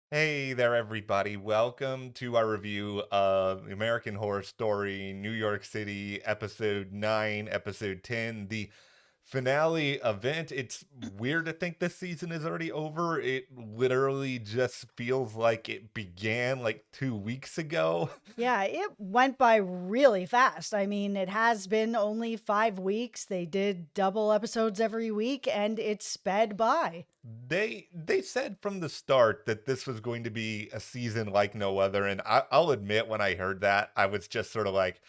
Hey there, everybody. Welcome to our review of American Horror Story New York City, Episode 9, Episode 10, the finale event. It's weird to think this season is already over. It literally just feels like it began like 2 weeks ago. Yeah, it went by really fast. I mean, it has been only 5 weeks. They did double episodes every week and it sped by. They said from the start that this was going to be a season like no other, and I'll admit when I heard that, I was just sort of like,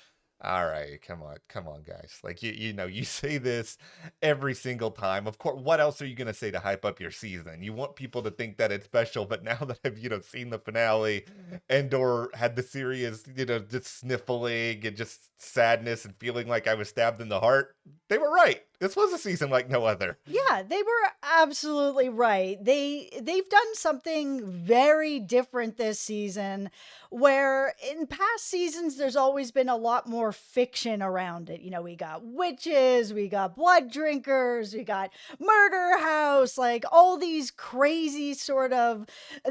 "All right, come on, guys! Like you say this every single time. Of course, what else are you gonna say to hype up your season? You want people to think that it's special, but now that I've seen the finale and or had the serious just sniffling and just sadness and feeling like I was stabbed in the heart, they were right. This was a season like no other." Yeah, they were absolutely right. They've done something very different this season where in past seasons there's always been a lot more fiction around it. You know, we got witches, we got blood drinkers, we got murder house, like all these crazy sort of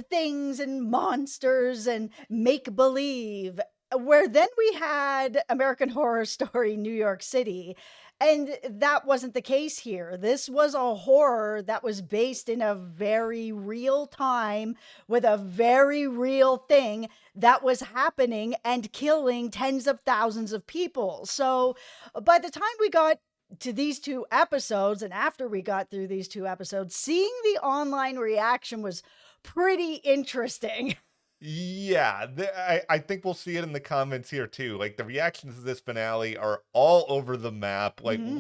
things and monsters and make believe. Where then we had American Horror Story New York City, and that wasn't the case here. This was a horror that was based in a very real time with a very real thing that was happening and killing tens of thousands of people. So by the time we got to these two episodes, and after we got through these two episodes, seeing the online reaction was pretty interesting. Yeah, I think we'll see it in the comments here too. Like the reactions to this finale are all over the map. Like Mhm.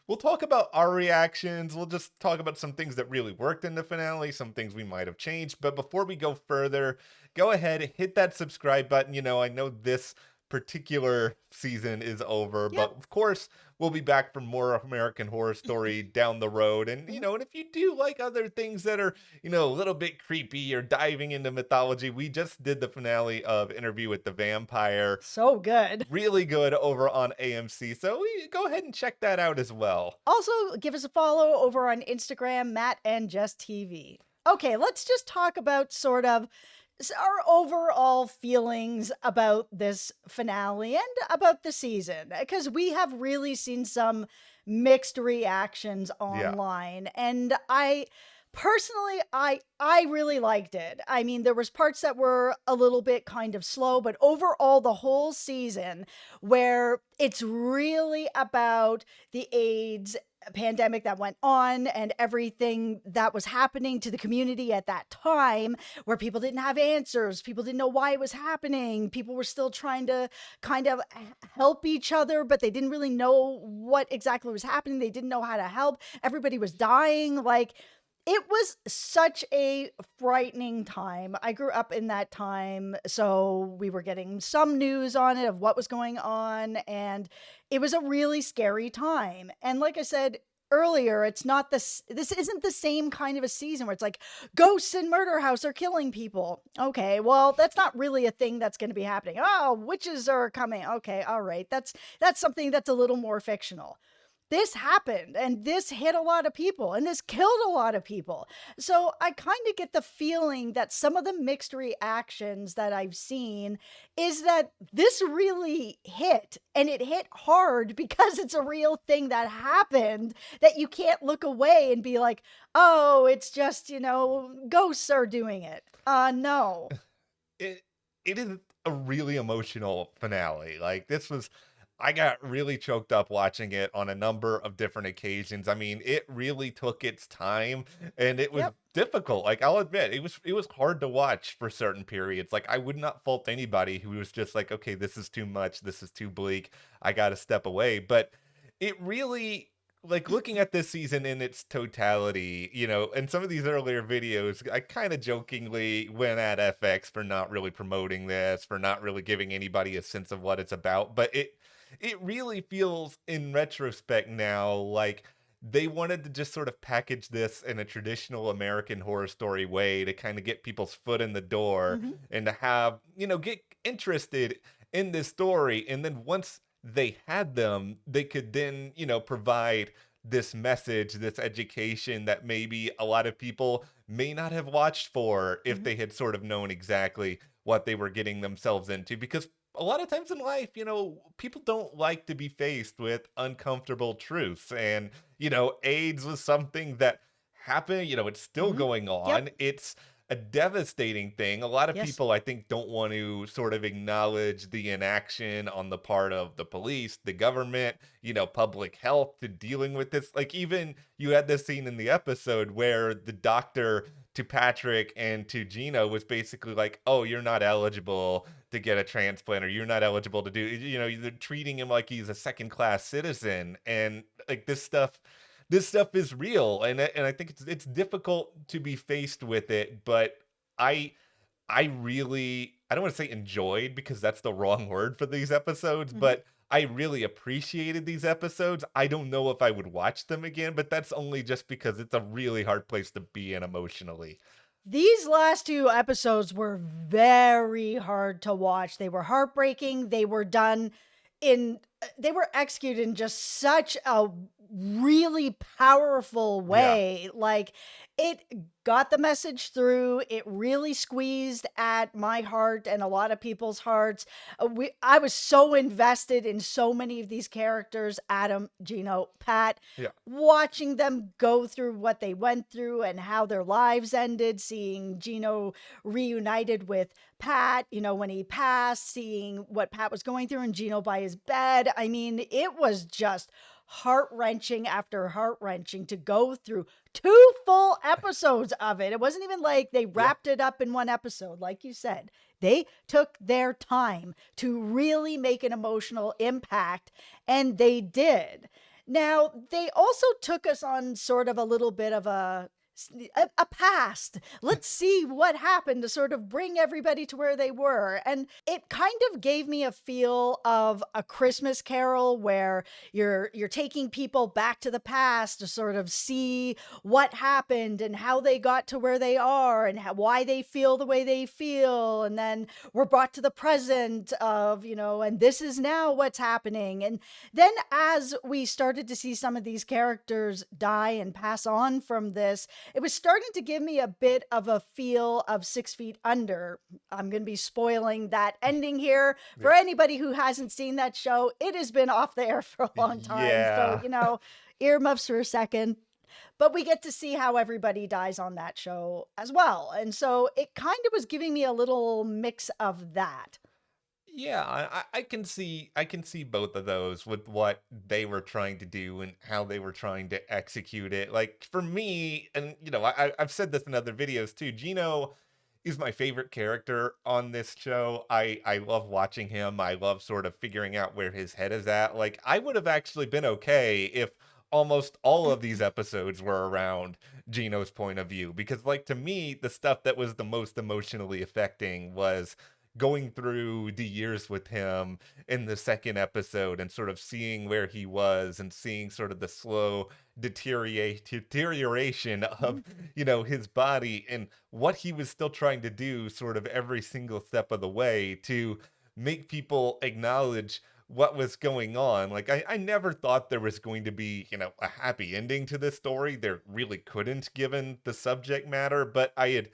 we'll talk about our reactions. We'll just talk about some things that really worked in the finale, some things we might have changed. But before we go further, go ahead, hit that subscribe button. I know this particular season is over, Yep. but of course, we'll be back for more American Horror Story down the road. And Mhm. and if you do like other things that are a little bit creepy or diving into mythology. We just did the finale of Interview with the Vampire. So good. Really good over on AMC. So go ahead and check that out as well. Also, give us a follow over on Instagram, Matt and Jess TV. Okay, let's just talk about sort of our overall feelings about this finale and about the season, because we have really seen some mixed reactions Yeah. online, and I personally I really liked it. I mean, there was parts that were a little bit kind of slow, but overall the whole season where it's really about the AIDS pandemic that went on and everything that was happening to the community at that time, where people didn't have answers, people didn't know why it was happening, people were still trying to kind of help each other, but they didn't really know what exactly was happening, they didn't know how to help, everybody was dying. Like, it was such a frightening time. I grew up in that time, so we were getting some news on it of what was going on, and it was a really scary time. And like I said earlier, it's not this isn't the same kind of a season where it's like ghosts in murder house are killing people. Okay, well, that's not really a thing that's going to be happening. Oh, witches are coming. Okay, all right. That's something that's a little more fictional. This happened and this hit a lot of people and this killed a lot of people. So I kind of get the feeling that some of the mixed reactions that I've seen is that this really hit, and it hit hard because it's a real thing that happened, that you can't look away and be like, "Oh, it's just, ghosts are doing it." No. It it is a really emotional finale. Like this was I got really choked up watching it on a number of different occasions. I mean, it really took its time and it was Yep. difficult. Like I'll admit, it was hard to watch for certain periods. Like I would not fault anybody who was just like, okay, this is too much, this is too bleak. I got to step away. But it really like looking at this season in its totality, and some of these earlier videos, I kind of jokingly went at FX for not really promoting this, for not really giving anybody a sense of what it's about. But it really feels in retrospect now like they wanted to just sort of package this in a traditional American Horror Story way to kind of get people's foot in the door Mhm. and to have, get interested in this story. And then once they had them, they could then, provide this message, this education that maybe a lot of people may not have watched for if Mhm. they had sort of known exactly what they were getting themselves into. Because a lot of times in life, people don't like to be faced with uncomfortable truths. And, AIDS was something that happened, it's still Mhm. going Yep. on. It's a devastating thing. A lot of Yes. people, I think, don't want to sort of acknowledge the inaction on the part of the police, the government, public health to dealing with this. Like, even you had this scene in the episode where the doctor to Patrick and to Gino was basically like, "Oh, you're not eligible to get a transplant, or you're not eligible to do," they're treating him like he's a second class citizen. And like this stuff is real, and I think it's difficult to be faced with it, but I I really, I don't want to say enjoyed because that's the wrong word for these episodes, Mhm. but I really appreciated these episodes. I don't know if I would watch them again, but that's only just because it's a really hard place to be in emotionally. These last 2 episodes were very hard to watch. They were heartbreaking. They were executed in just such a really powerful Yeah. way. Like, it got the message through. It really squeezed at my heart and a lot of people's hearts. I was so invested in so many of these characters, Adam, Gino, Pat, Yeah. watching them go through what they went through and how their lives ended, seeing Gino reunited with Pat, when he passed, seeing what Pat was going through and Gino by his bed. I mean, it was just heart wrenching after heart wrenching to go through 2 full episodes of it. It wasn't even like they Yeah. wrapped it up in one episode. Like you said, they took their time to really make an emotional impact, and they did. Now, they also took us on sort of a little bit of a past. Let's see what happened to sort of bring everybody to where they were. And it kind of gave me a feel of a Christmas Carol where you're taking people back to the past to sort of see what happened and how they got to where they are and why they feel the way they feel. And then we're brought to the present of, and this is now what's happening. And then as we started to see some of these characters die and pass on from this, it was starting to give me a bit of a feel of 6 Feet Under. I'm going to be spoiling that ending here for Yeah. anybody who hasn't seen that show. It has been off the air for a long time. So, Yeah. earmuffs for a second. But we get to see how everybody dies on that show as well. And so it kind of was giving me a little mix of that. Yeah, I can see both of those with what they were trying to do and how they were trying to execute it. Like for me, and I've said this in other videos too. Gino is my favorite character on this show. I love watching him. I love sort of figuring out where his head is at. Like I would have actually been okay if almost all of these episodes were around Gino's point of view, because like to me the stuff that was the most emotionally affecting was going through the years with him in the second episode and sort of seeing where he was and seeing sort of the slow deterioration of Mhm. his body and what he was still trying to do sort of every single step of the way to make people acknowledge what was going on. Like I never thought there was going to be a happy ending to this story. There really couldn't, given the subject matter, but I had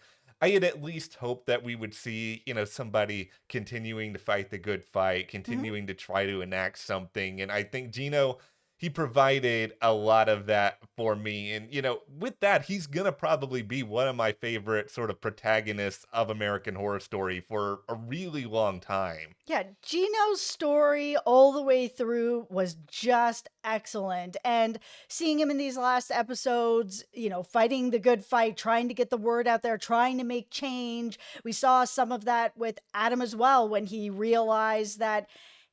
at least hoped that we would see, somebody continuing to fight the good fight, Mhm. continuing to try to enact something. And I think Gino, he provided a lot of that for me. And, with that, he's going to probably be one of my favorite sort of protagonists of American Horror Story for a really long time. Yeah, Gino's story all the way through was just excellent. And seeing him in these last episodes, fighting the good fight, trying to get the word out there, trying to make change. We saw some of that with Adam as well when he realized that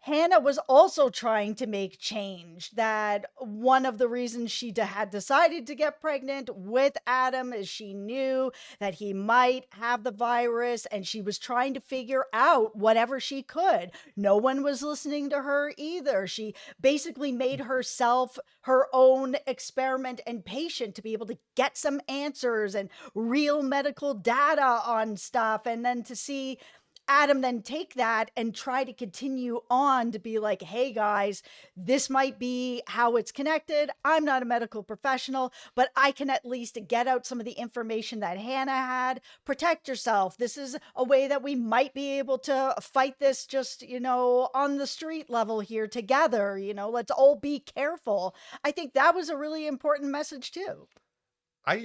Hannah was also trying to make change. That one of the reasons she had decided to get pregnant with Adam is she knew that he might have the virus and she was trying to figure out whatever she could. No one was listening to her either. She basically made herself her own experiment and patient to be able to get some answers and real medical data on stuff. And then to see Adam then take that and try to continue on to be like, hey guys, this might be how it's connected. I'm not a medical professional, but I can at least get out some of the information that Hannah had. Protect yourself. This is a way that we might be able to fight this just, on the street level here together. Let's all be careful. I think that was a really important message too. I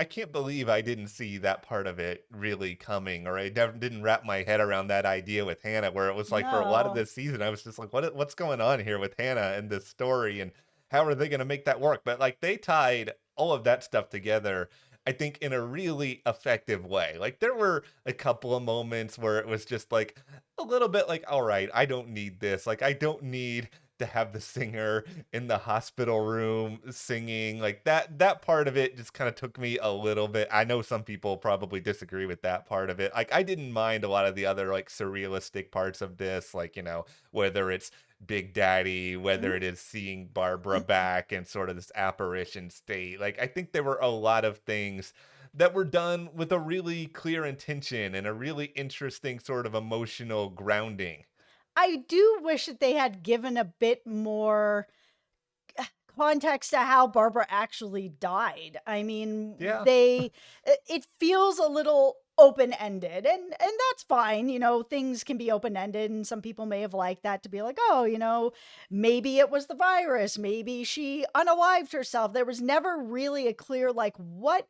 can't believe I didn't see that part of it really coming, or I never didn't wrap my head around that idea with Hannah, where it was like for a lot of No. this season, I was just like, what's going on here with Hannah and this story, and how are they going to make that work? But like they tied all of that stuff together, I think, in a really effective way. Like there were a couple of moments where it was just like a little bit like, all right, I don't need this. Like I don't need to have the singer in the hospital room singing. Like that part of it just kind of took me a little bit. I know some people probably disagree with that part of it. Like I didn't mind a lot of the other like surrealistic parts of this, like, whether it's Big Daddy, whether it is seeing Barbara back and sort of this apparition state. Like I think there were a lot of things that were done with a really clear intention and a really interesting sort of emotional grounding. I do wish that they had given a bit more context to how Barbara actually died. I mean, Yeah. it feels a little open-ended, and that's fine. Things can be open-ended, and some people may have liked that to be like, oh, maybe it was the virus, maybe she unalived herself. There was never really a clear like what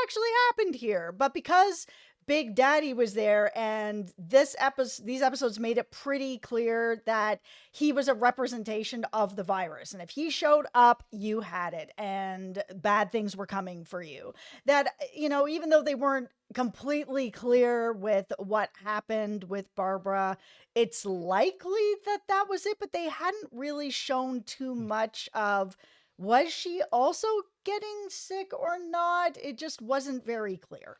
actually happened here. But because Big Daddy was there, and these episodes made it pretty clear that he was a representation of the virus. And if he showed up, you had it, and bad things were coming for you. That, even though they weren't completely clear with what happened with Barbara, it's likely that that was it, but they hadn't really shown too much of was she also getting sick or not. It just wasn't very clear.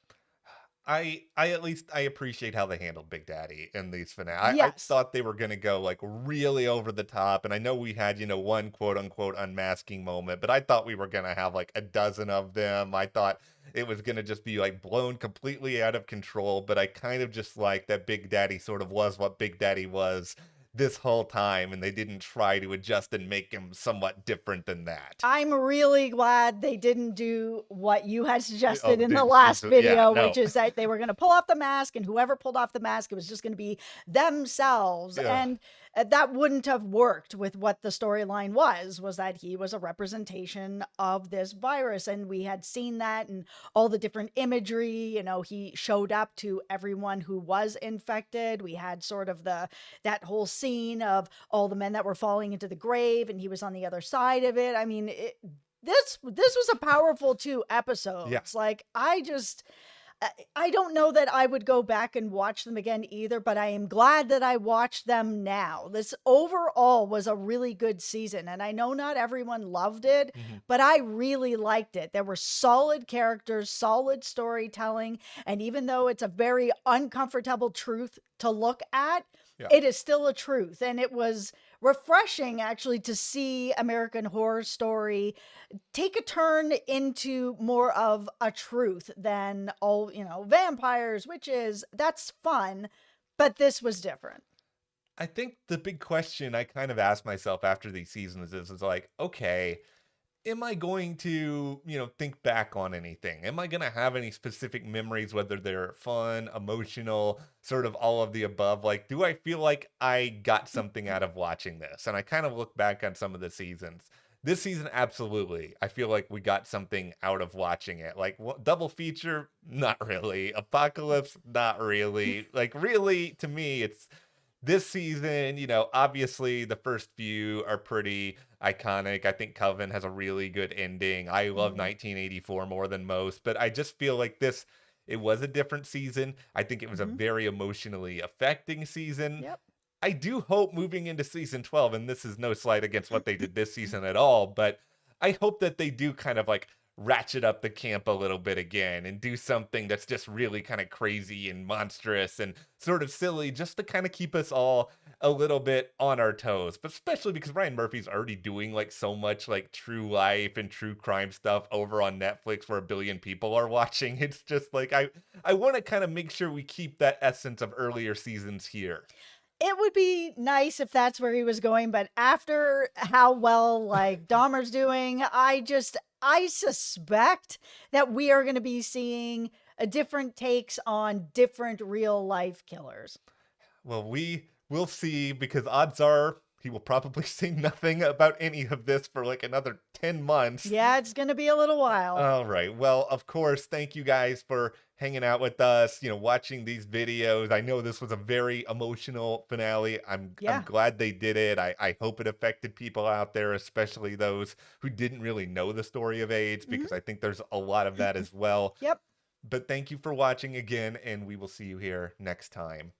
I at least I appreciate how they handled Big Daddy in these finale. I Yes. thought they were gonna go like really over the top, and I know we had, one quote unquote unmasking moment, but I thought we were gonna have like a dozen of them. I thought it was gonna just be like blown completely out of control, but I kind of just like that Big Daddy sort of was what Big Daddy was this whole time, and they didn't try to adjust and make him somewhat different than that. I'm really glad they didn't do what you had Oh, suggested in the dude, last yeah, video, which no. is that they were going to pull off the mask, and whoever pulled off the mask, it was just going to be themselves. Yeah. And that wouldn't have worked with what the storyline was that he was a representation of this virus. And we had seen that in all the different imagery. He showed up to everyone who was infected. We had sort of that whole scene of all the men that were falling into the grave, and he was on the other side of it. I mean, this was a powerful 2 episodes. Yeah. Like I don't know that I would go back and watch them again either, but I am glad that I watched them now. This overall was a really good season, and I know not everyone loved it, Mhm. but I really liked it. There were solid characters, solid storytelling, and even though it's a very uncomfortable truth to look at, Yeah. it is still a truth. And it was refreshing actually to see American Horror Story take a turn into more of a truth than all, vampires, witches. That's fun, but this was different. I think the big question I kind of asked myself after these seasons is like, okay, am I going to, think back on anything? Am I going to have any specific memories, whether they're fun, emotional, sort of all of the above? Like, do I feel like I got something out of watching this? And I kind of look back on some of the seasons. This season, absolutely. I feel like we got something out of watching it. Like, double feature, not really. Apocalypse, not really. Like, really, to me, it's this season, obviously the first few are pretty iconic. I think Coven has a really good ending. I love Mhm. 1984 more than most, but I just feel like it was a different season. I think it was a Mhm. very emotionally affecting season. Yep. I do hope moving into season 12, and this is no slight against what they did this season at all, but I hope that they do kind of like ratchet up the camp a little bit again and do something that's just really kind of crazy and monstrous and sort of silly just to kind of keep us all a little bit on our toes. But especially because Ryan Murphy's already doing like so much like true life and true crime stuff over on Netflix where a billion people are watching. It's just like I want to kind of make sure we keep that essence of earlier seasons here. It would be nice if that's where he was going, but after how well like Dahmer's doing, I suspect that we are going to be seeing a different takes on different real life killers. Well, we will see because odds are he will probably say nothing about any of this for like another 10 months. Yeah, it's going to be a little while. All right. Well, of course, thank you guys for hanging out with us, watching these videos. I know this was a very emotional finale. I'm Yeah. glad they did it. I hope it affected people out there, especially those who didn't really know the story of AIDS, Mhm. because I think there's a lot of that as well. Yep. But thank you for watching again, and we will see you here next time.